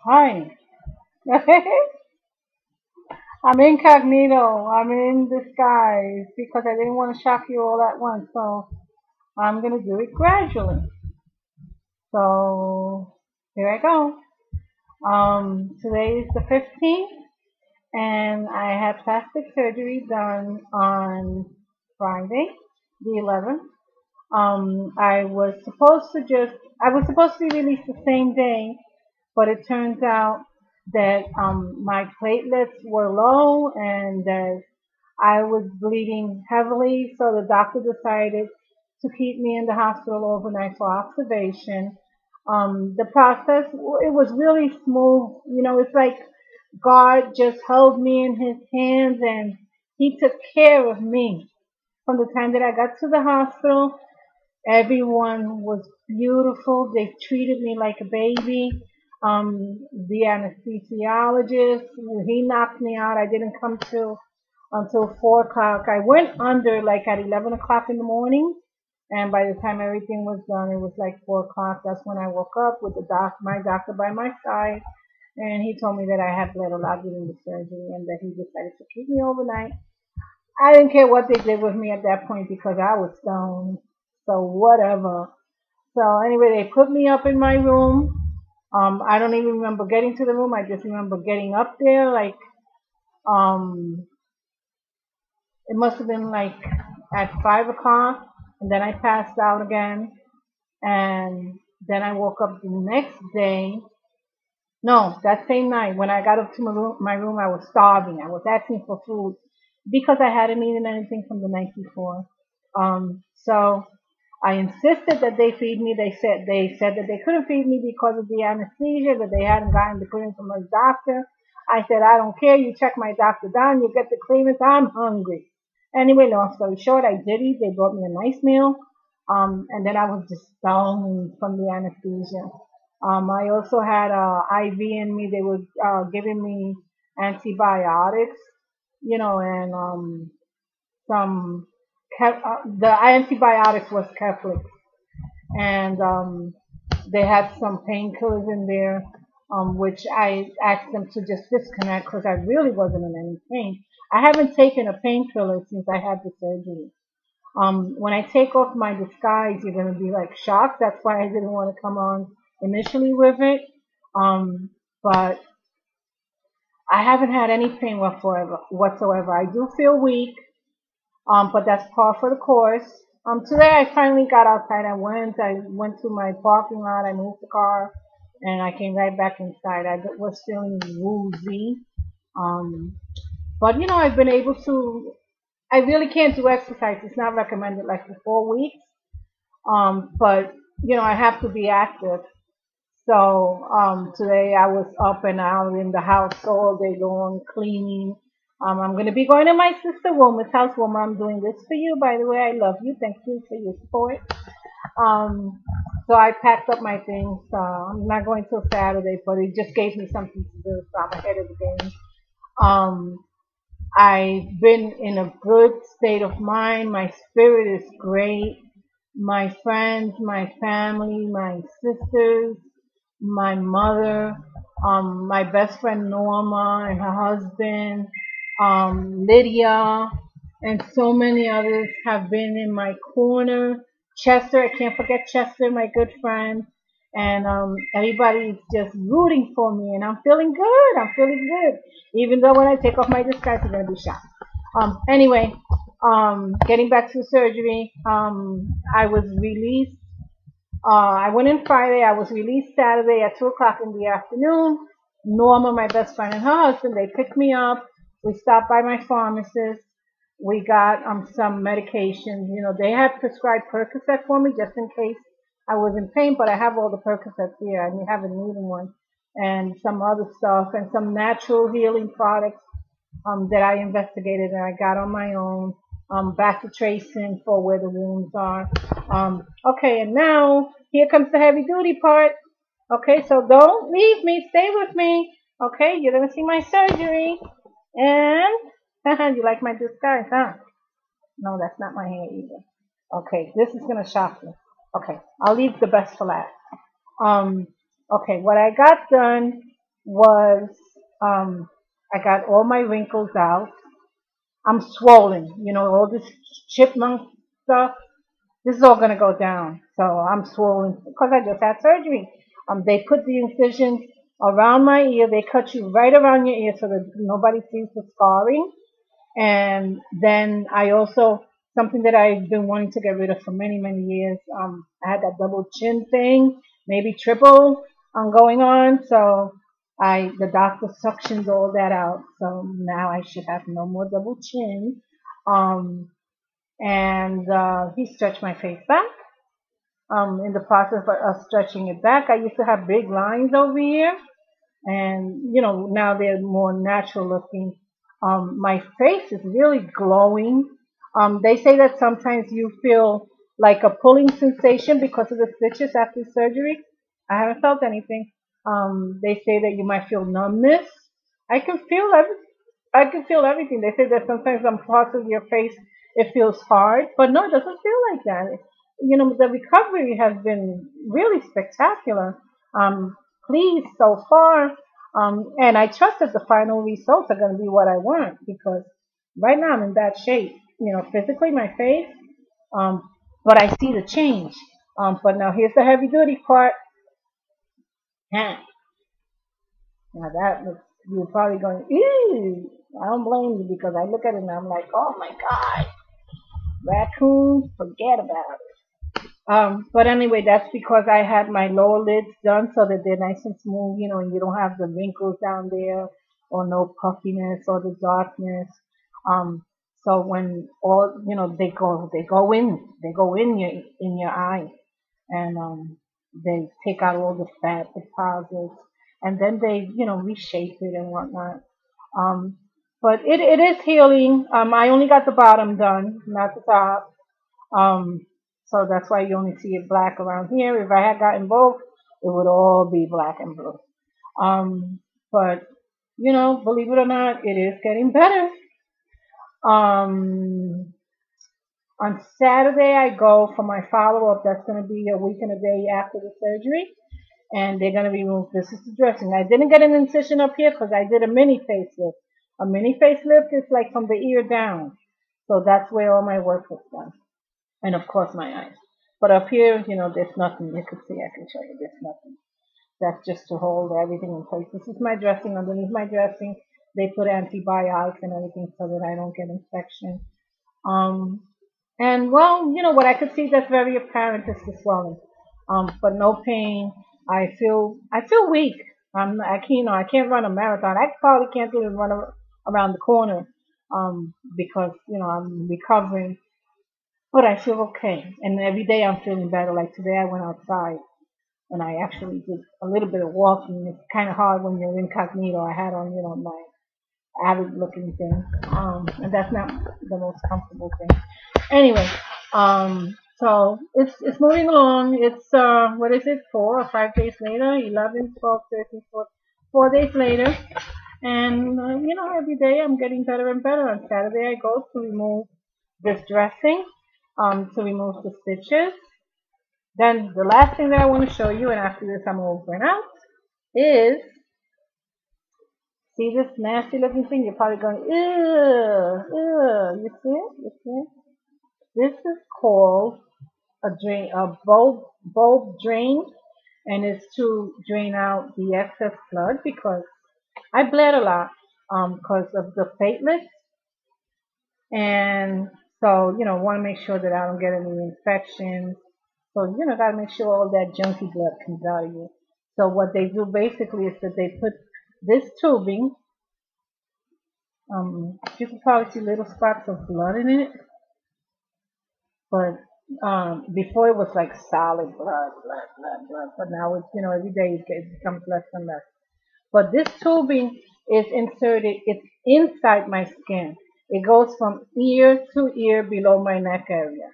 Hi. I'm incognito. I'm in disguise because I didn't want to shock you all at once. So I'm going to do it gradually. So here I go. Today is the 15th and I had plastic surgery done on Friday, the 11th. I was supposed to be released the same day, but it turns out that my platelets were low and that I was bleeding heavily, so the doctor decided to keep me in the hospital overnight for observation. The process, it was really smooth. You know, it's like God just held me in his hands and he took care of me. From the time that I got to the hospital, everyone was beautiful. They treated me like a baby. The anesthesiologist, he knocked me out. I didn't come to until 4 o'clock. I went under like at 11 o'clock in the morning, and by the time everything was done, it was like 4 o'clock. That's when I woke up with my doctor by my side, and he told me that I had bled a lot during the surgery, and that he decided to keep me overnight. I didn't care what they did with me at that point because I was stoned. So whatever. So anyway, they put me up in my room. I don't even remember getting to the room. I just remember getting up there like um it must have been like at 5 o'clock, and then I passed out again, and then I woke up the next day. No, that same night when I got up to my room, I was starving. I was asking for food because I hadn't eaten anything from the night before. So I insisted that they feed me. They said that they couldn't feed me because of the anesthesia, that they hadn't gotten the clearance from the doctor. I said, I don't care. You check my doctor down. You get the clearance. I'm hungry. Anyway, long story short, I did eat. They brought me a nice meal. And then I was just stoned from the anesthesia. I also had a IV in me. They were giving me antibiotics, and some the antibiotics was Keflex, and they had some painkillers in there, which I asked them to just disconnect because I really wasn't in any pain. I haven't taken a painkiller since I had the surgery. When I take off my disguise, you're gonna be like shocked. That's why I didn't want to come on initially with it. But I haven't had any pain whatsoever. I do feel weak, but that's par for the course. Today I finally got outside. I went to my parking lot. I moved the car, and I came right back inside. I was feeling woozy. Um, but I've been able to. I really can't do exercise. It's not recommended like for 4 weeks. But I have to be active. So today I was up and out in the house all day long cleaning. I'm going to be going to my sister Woman's house. Woman, I'm doing this for you. By the way, I love you. Thank you for your support. So I packed up my things. I'm not going till Saturday, but it just gave me something to do. So I'm ahead of the game. Um, I've been in a good state of mind. My spirit is great. My friends, my family, my sisters, my mother, my best friend Norma and her husband, Lydia, and so many others have been in my corner. Chester, I can't forget Chester, my good friend. And everybody's just rooting for me, and I'm feeling good. I'm feeling good. Even though when I take off my disguise, I'm gonna be shocked. Anyway, getting back to the surgery, I was released. I went in Friday. I was released Saturday at 2 o'clock in the afternoon. Norma, my best friend, and her husband, they picked me up. We stopped by my pharmacist. We got some medication. They had prescribed Percocet for me just in case I was in pain, but I have all the Percocets here. I haven't needed one, and some other stuff, and some natural healing products that I investigated and I got on my own. Back tracing for where the wounds are. Okay, and now here comes the heavy duty part. Okay, so don't leave me. Stay with me. Okay, you're gonna see my surgery. And you like my disguise, huh? No, that's not my hair either. Okay, this is gonna shock you. Okay, I'll leave the best for last. Um, okay, what I got done. was um, I got all my wrinkles out. I'm swollen, all this chipmunk stuff. This is all gonna go down. So I'm swollen because I just had surgery. They put the incisions around my ear. They cut you right around your ear so that nobody sees the scarring. And then I also, something that I've been wanting to get rid of for many, many years, I had that double chin thing, maybe triple, going on. So the doctor suctioned all that out. So now I should have no more double chin. Um, and he stretched my face back. In the process of stretching it back, I used to have big lines over here, and now they're more natural looking. My face is really glowing. They say that sometimes you feel like a pulling sensation because of the stitches after surgery. I haven't felt anything. They say that you might feel numbness. I can feel every, I can feel everything. They say that sometimes on parts of your face it feels hard, but no, it doesn't feel like that. The recovery has been really spectacular. Um, Pleased so far. And I trust that the final results are going to be what I want because right now I'm in bad shape. Physically my face, um, but I see the change. But now here's the heavy duty part. Huh. Now that looks, you're probably going, ew. I don't blame you because I look at it and I'm like, oh my God, raccoons, forget about it. But anyway, that's because I had my lower lids done so that they're nice and smooth, and you don't have the wrinkles down there or no puffiness or the darkness. Um, so when all, they go in your eye, and they take out all the fat deposits, and then they, reshape it and whatnot. Um, but it is healing. I only got the bottom done, not the top. Um, so that's why you only see it black around here. If I had gotten both, it would all be black and blue. But believe it or not, it is getting better. Um, on Saturday, I go for my follow up. That's going to be a week and a day after the surgery, and they're going to remove. This is the dressing. I didn't get an incision up here because I did a mini facelift. A mini facelift is like from the ear down, so that's where all my work was done, and of course my eyes. But up here, there's nothing. You could see, I can show you, there's nothing. That's just to hold everything in place. This is my dressing. Underneath my dressing, they put antibiotics and everything so that I don't get infection. Um, and well, what I could see that's very apparent is the swelling. But no pain. I feel weak. I can't, I can't run a marathon. I probably can't even run around the corner. Because I'm recovering, but I feel okay. And every day I'm feeling better. Like today I went outside and I actually did a little bit of walking. It's kind of hard when you're incognito. I had on, my avid looking thing. And that's not the most comfortable thing. Anyway, so it's moving along. It's what is it? 4 or 5 days later, 11, 12, 13, 14, 4 days later, and every day I'm getting better and better. On Saturday I go to remove this dressing, to remove the stitches. Then the last thing that I want to show you, and after this I'm over and out, is see this nasty looking thing. You're probably going, ew, ew. You see it? You see it? This is called a bulb drain, and it's to drain out the excess blood because I bled a lot, because of the platelets, and so want to make sure that I don't get any infections. So gotta make sure all that junky blood comes out of you. So what they do basically is that they put this tubing. You can probably see little spots of blood in it, but before it was like solid blood, blood, blood, blood. But now it's every day it becomes less and less. But this tubing is inserted. It's inside my skin. It goes from ear to ear below my neck area.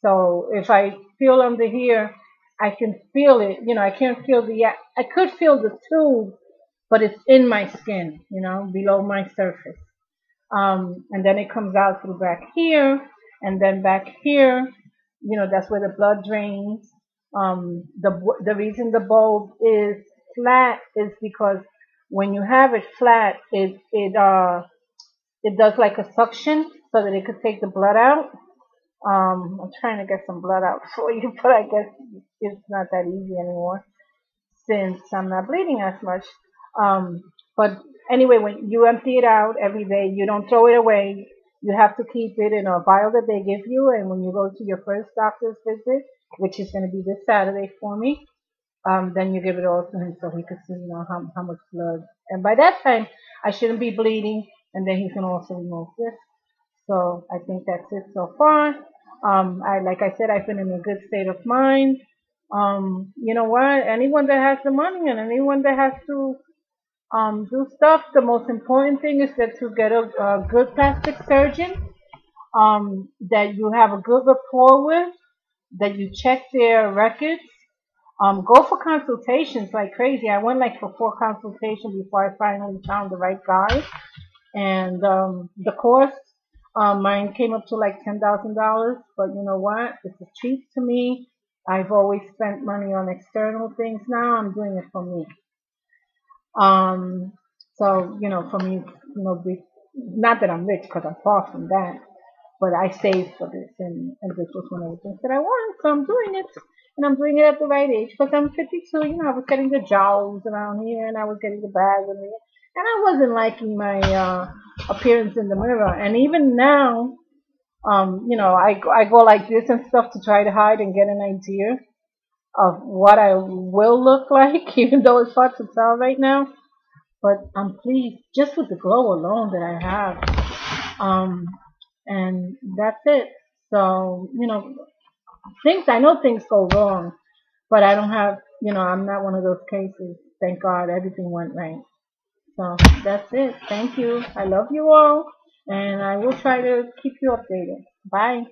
So if I feel under here, I can feel it. I can't feel I could feel the tube, but it's in my skin. Below my surface. And then it comes out through back here, and then back here. That's where the blood drains. The reason the bulb is flat is because when you have it flat, it does like a suction so that it could take the blood out. I'm trying to get some blood out for you, but I guess it's not that easy anymore since I'm not bleeding as much. Um, but anyway, when you empty it out every day, you don't throw it away. You have to keep it in a vial that they give you, and when you go to your first doctor's visit, which is going to be this Saturday for me, then you give it all to him so he could see, how much blood. And by that time, I shouldn't be bleeding, and then he's going to also remove this. So I think that's it so far. Like I said, I've been in a good state of mind. You know what? Anyone that has the money and anyone that has to do stuff, the most important thing is that to get a good plastic surgeon that you have a good rapport with, that you check their records. Go for consultations like crazy. I went like for 4 consultations before I finally found the right guy. And the cost, mine came up to like $10,000. But you know what? It's a treat to me. I've always spent money on external things. Now I'm doing it for me. Um, so for me, not that I'm rich because I'm far from that, but I saved for this, and this was one of the things that I wanted. So I'm doing it, and I'm doing it at the right age because I'm 52. I was getting the jowls around here, and I was getting the bags in here, and I wasn't liking my appearance in the mirror. And even now, I go like this and stuff to try to hide and get an idea of what I will look like, even though it's hard to tell right now. But I'm pleased just with the glow alone that I have. And that's it. So, I know things go wrong, but I don't have, I'm not one of those cases. Thank God everything went right. So that's it. Thank you. I love you all, and I will try to keep you updated. Bye.